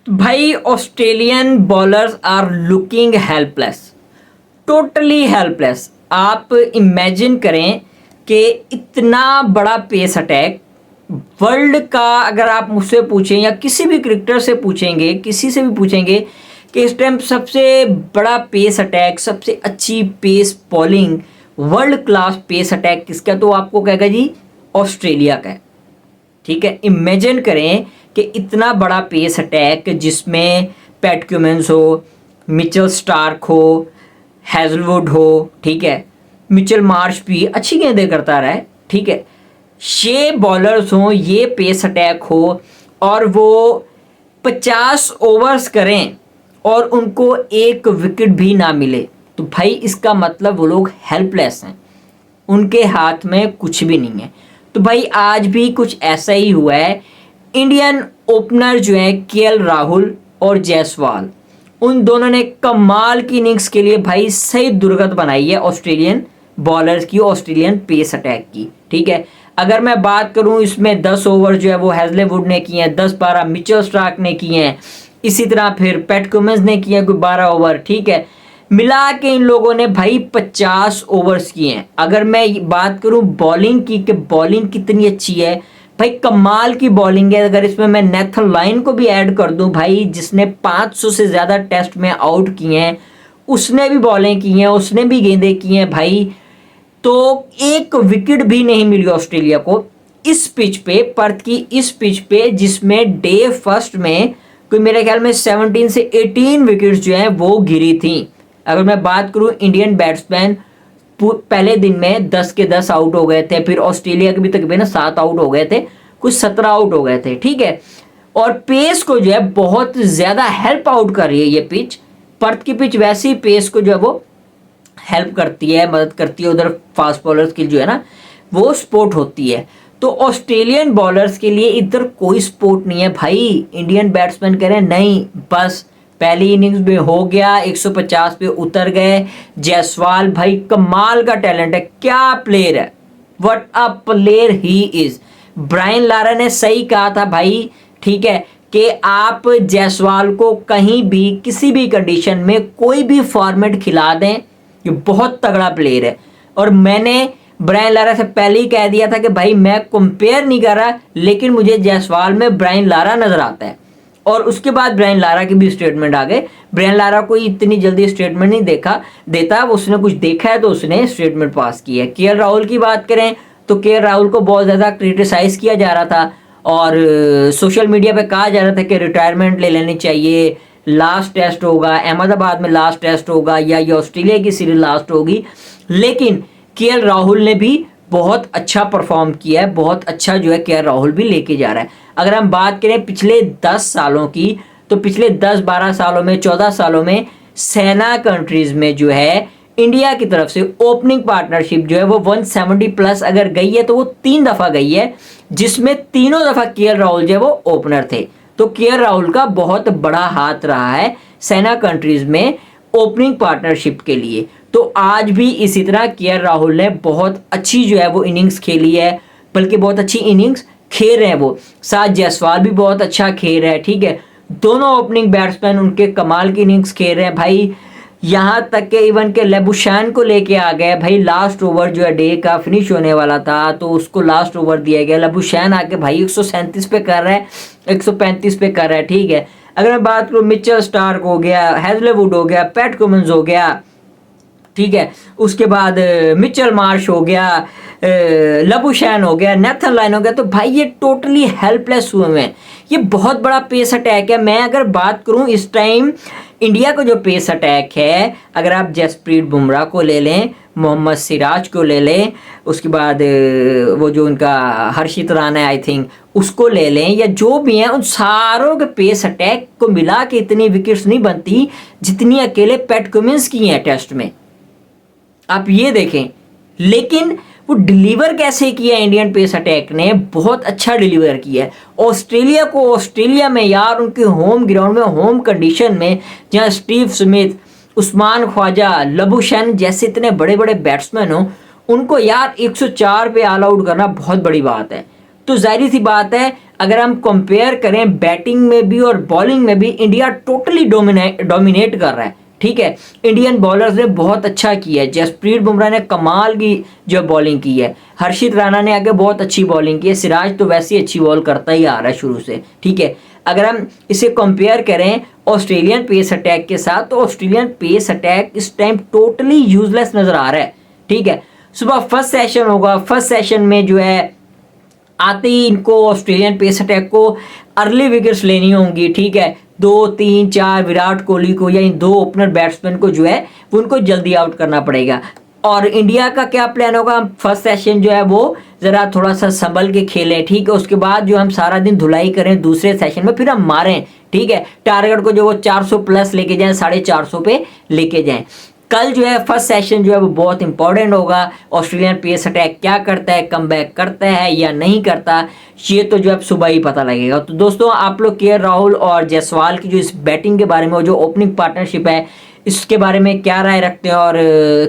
भाई Australian bowlers are looking helpless, totally helpless. आप imagine करें कि इतना बड़ा पेस अटैक वर्ल्ड का, अगर आप मुझसे पूछें या किसी भी क्रिकेटर से पूछेंगे, किसी से भी पूछेंगे कि इस टाइम सबसे बड़ा पेस अटैक, सबसे अच्छी pace bowling, world class pace attack किसका, तो आपको कहेगा जी ऑस्ट्रेलिया का है। ठीक है, इमेजिन करें कि इतना बड़ा पेस अटैक जिसमें पैट क्यूमिंस हो, मिचेल स्टार्क हो, हैजलवुड हो, ठीक है, मिचेल मार्श भी अच्छी गेंदें करता रहा है, ठीक है, ये बॉलर्स हों, ये पेस अटैक हो और वो 50 ओवर्स करें और उनको एक विकेट भी ना मिले, तो भाई इसका मतलब वो लोग हेल्पलेस हैं, उनके हाथ में कुछ भी नहीं है। तो भाई आज भी कुछ ऐसा ही हुआ है। इंडियन ओपनर जो है केएल राहुल और जायसवाल, उन दोनों ने कमाल की इनिंग्स के लिए भाई सही दुर्गत बनाई है ऑस्ट्रेलियन बॉलर्स की, ऑस्ट्रेलियन पेस अटैक की। ठीक है, अगर मैं बात करूं इसमें 10 ओवर जो है वो हैजलेवुड ने किए हैं, 10-12 मिचेल स्टार्क ने किए हैं, इसी तरह फिर पैट कमिंस ने किए कोई 12 ओवर। ठीक है, मिला के इन लोगों ने भाई 50 ओवर्स किए हैं। अगर मैं बात करूं बॉलिंग की कि बॉलिंग कितनी अच्छी है, भाई कमाल की बॉलिंग है। अगर इसमें मैं नेथन लाइन को भी ऐड कर दूं भाई, जिसने 500 से ज़्यादा टेस्ट में आउट किए हैं, उसने भी बॉलिंग की हैं, उसने भी गेंदें की हैं भाई, तो एक विकेट भी नहीं मिली ऑस्ट्रेलिया को इस पिच पे, पर्थ की इस पिच पे, जिसमें डे फर्स्ट में कोई मेरे ख्याल में 17 से 18 विकेट्स जो हैं वो गिरी थी। अगर मैं बात करूं इंडियन बैट्समैन पहले दिन में 10 के 10 आउट हो गए थे, फिर ऑस्ट्रेलिया के भी तकरीबन 7 आउट हो गए थे, कुछ 17 आउट हो गए थे। ठीक है, और पेस को जो है बहुत ज़्यादा हेल्प आउट कर रही है ये पिच, पर्थ की पिच वैसे ही पेस को जो है वो हेल्प करती है, मदद करती है, उधर फास्ट बॉलर्स की जो है ना वो सपोर्ट होती है। तो ऑस्ट्रेलियन बॉलर्स के लिए इधर कोई सपोर्ट नहीं है भाई। इंडियन बैट्समैन कह रहे हैं नहीं, बस पहली इनिंग्स में हो गया, 150 पे उतर गए। जायसवाल भाई कमाल का टैलेंट है, क्या प्लेयर है, what a player he is. Brian Lara ने सही कहा था भाई, ठीक है, कि आप जायसवाल को कहीं भी किसी भी कंडीशन में कोई भी फॉर्मेट खिला दें, ये बहुत तगड़ा प्लेयर है। और मैंने ब्रायन लारा से पहले ही कह दिया था कि भाई मैं कंपेयर नहीं कर रहा, लेकिन मुझे जायसवाल में ब्रायन लारा नजर आता है। और उसके बाद ब्रायन लारा के भी स्टेटमेंट आ गए। ब्रायन लारा कोई इतनी जल्दी स्टेटमेंट नहीं देता, उसने कुछ देखा है तो उसने स्टेटमेंट पास की है। केएल राहुल की बात करें तो केएल राहुल को बहुत ज़्यादा क्रिटिसाइज किया जा रहा था और सोशल मीडिया पे कहा जा रहा था कि रिटायरमेंट ले लेनी चाहिए, लास्ट टेस्ट होगा, अहमदाबाद में लास्ट टेस्ट होगा, या ये ऑस्ट्रेलिया की सीरीज लास्ट होगी। लेकिन केएल राहुल ने भी बहुत अच्छा परफॉर्म किया है, बहुत अच्छा जो है केएल राहुल भी लेके जा रहा है। अगर हम बात करें पिछले 10 सालों की, तो पिछले 10-12 सालों में, 14 सालों में सेना कंट्रीज में जो है इंडिया की तरफ से ओपनिंग पार्टनरशिप जो है वो 170 प्लस अगर गई है तो वो 3 दफ़ा गई है, जिसमें तीनों दफ़ा केएल राहुल जो है वो ओपनर थे। तो केएल राहुल का बहुत बड़ा हाथ रहा है सेना कंट्रीज में ओपनिंग पार्टनरशिप के लिए। तो आज भी इसी तरह केएल राहुल ने बहुत अच्छी जो है वो इनिंग्स खेली है, बल्कि बहुत अच्छी इनिंग्स खेल रहे हैं वो। साथ जायसवाल भी बहुत अच्छा खेल रहा है। ठीक है, दोनों ओपनिंग बैट्समैन उनके कमाल की इनिंग्स खेल रहे हैं भाई। यहाँ तक के इवन के लेबुशैन को लेके आ गए भाई। लास्ट ओवर जो है डे का फिनिश होने वाला था तो उसको लास्ट ओवर दिया गया, लेबुशैन आके भाई 137 पे कर रहा है, 135 पे कर रहा है। ठीक है, अगर मैं बात करूँ मिचेल स्टार्क हो गया, हैजलवुड हो गया, पैट कमिंस हो गया, ठीक है, उसके बाद मिचेल मार्श हो गया, लबुशैन हो गया, नेथन लाइन हो गया, तो भाई ये टोटली हेल्पलेस हुए हैं। ये बहुत बड़ा पेस अटैक है। मैं अगर बात करूं इस टाइम इंडिया का जो पेस अटैक है, अगर आप जसप्रीत बुमराह को ले लें, मोहम्मद सिराज को ले लें, उसके बाद वो जो उनका हर्षित राणा है आई थिंक, उसको ले लें, या जो भी हैं, उन सारों के पेस अटैक को मिला के इतनी विकेट्स नहीं बनती जितनी अकेले पैट कमिंस की हैं टेस्ट में। आप ये देखें, लेकिन वो डिलीवर कैसे किया इंडियन पेस अटैक ने, बहुत अच्छा डिलीवर किया है। ऑस्ट्रेलिया को ऑस्ट्रेलिया में यार, उनके होम ग्राउंड में, होम कंडीशन में, जहाँ Steve Smith, Usman Khawaja, Labuschagne जैसे इतने बड़े बड़े बैट्समैन हो, उनको यार 104 पे ऑल आउट करना बहुत बड़ी बात है। तो जाहिर सी बात है अगर हम कंपेयर करें बैटिंग में भी और बॉलिंग में भी, इंडिया टोटली डोमिनेट कर रहा है। ठीक है, इंडियन बॉलर्स ने बहुत अच्छा किया है। जसप्रीत बुमराह ने कमाल की जो बॉलिंग की है, हर्षित राणा ने आगे बहुत अच्छी बॉलिंग की है, सिराज तो वैसे ही अच्छी बॉल करता ही आ रहा है शुरू से। ठीक है, अगर हम इसे कंपेयर करें ऑस्ट्रेलियन पेस अटैक के साथ, तो ऑस्ट्रेलियन पेस अटैक इस टाइम टोटली यूजलेस नजर आ रहा है। ठीक है, सुबह फर्स्ट सेशन होगा, फर्स्ट सेशन में जो है आते ही इनको ऑस्ट्रेलियन पेस अटैक को अर्ली विकेट्स लेनी होंगी। ठीक है, 2 3 4 विराट कोहली को या इन 2 ओपनर बैट्समैन को जो है वो उनको जल्दी आउट करना पड़ेगा। और इंडिया का क्या प्लान होगा, फर्स्ट सेशन जो है वो ज़रा थोड़ा सा संभल के खेलें। ठीक है, उसके बाद जो हम सारा दिन धुलाई करें दूसरे सेशन में, फिर हम मारें। ठीक है, टारगेट को जो वो 400 प्लस लेके जाएं, 450 पे लेके जाएं। कल जो है फर्स्ट सेशन जो है वो बहुत इंपॉर्टेंट होगा। ऑस्ट्रेलियन पेस अटैक क्या करता है, कमबैक करता है या नहीं करता, ये तो जो है सुबह ही पता लगेगा। तो दोस्तों आप लोग के राहुल और जायसवाल की जो इस बैटिंग के बारे में, जो ओपनिंग पार्टनरशिप है, इसके बारे में क्या राय रखते हैं, और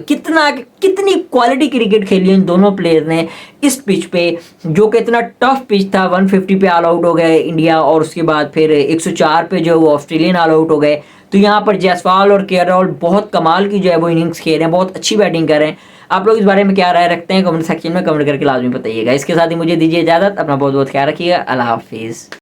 कितनी क्वालिटी क्रिकेट खेली इन दोनों प्लेयर ने इस पिच पे, जो कि इतना टफ पिच था। 150 पे ऑल आउट हो गए इंडिया, और उसके बाद फिर 104 पे जो वो ऑस्ट्रेलियन ऑल आउट हो गए। तो यहाँ पर जायसवाल और के राहुल बहुत कमाल की जो है वो इनिंग्स खेल रहे हैं, बहुत अच्छी बैटिंग कर रहे हैं। आप लोग इस बारे में क्या राय रखते हैं, कमेंट सेक्शन में कमेंट करके लाजमी बताइएगा। इसके साथ ही मुझे दीजिए इजाजत, अपना बहुत बहुत ख्याल रखिएगा। अल्लाह हाफिज़।